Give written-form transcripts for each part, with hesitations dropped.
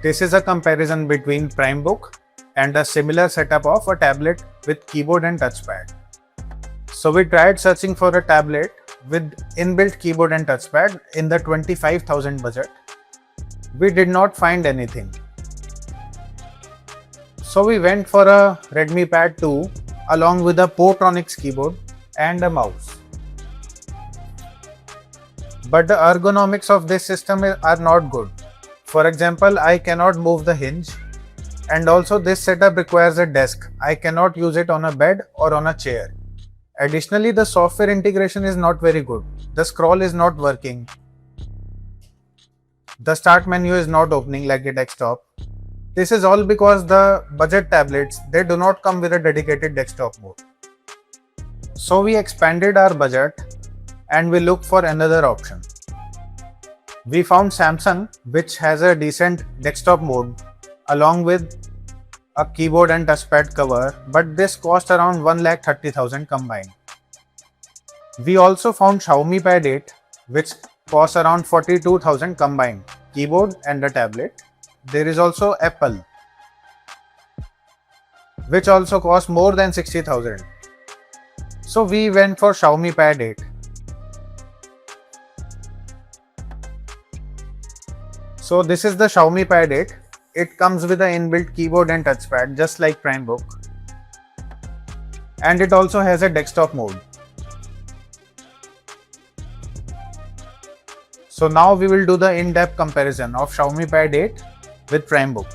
This is a comparison between Primebook and a similar setup of a tablet with keyboard and touchpad. So we tried searching for a tablet with inbuilt keyboard and touchpad in the 25,000 budget. We did not find anything. So we went for a Redmi Pad 2 along with a Portronics keyboard and a mouse. But the ergonomics of this system are not good. For example, I cannot move the hinge, and also this setup requires a desk. I cannot use it on a bed or on a chair. Additionally, the software integration is not very good. The scroll is not working. The start menu is not opening like a desktop. This is all because the budget tablets, they do not come with a dedicated desktop mode. So we expanded our budget and we looked for another option. We found Samsung, which has a decent desktop mode along with a keyboard and touchpad cover, but this cost around 1,30,000 combined. We also found Xiaomi Pad 8, which costs around 42,000 combined, keyboard and a tablet. There is also Apple, which also costs more than 60,000. So we went for Xiaomi Pad 8. So this is the Xiaomi Pad 8. It comes with an inbuilt keyboard and touchpad just like Primebook. And it also has a desktop mode. So now we will do the in-depth comparison of Xiaomi Pad 8 with Primebook.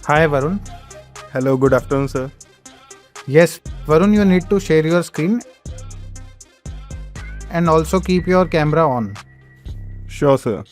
Hi Varun. Hello, good afternoon, sir. Yes, Varun, you need to share your screen and also keep your camera on. Sure, sir.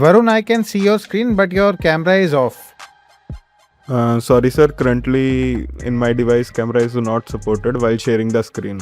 Varun, I can see your screen, but your camera is off. Sorry, sir. Currently, in my device, camera is not supported while sharing the screen.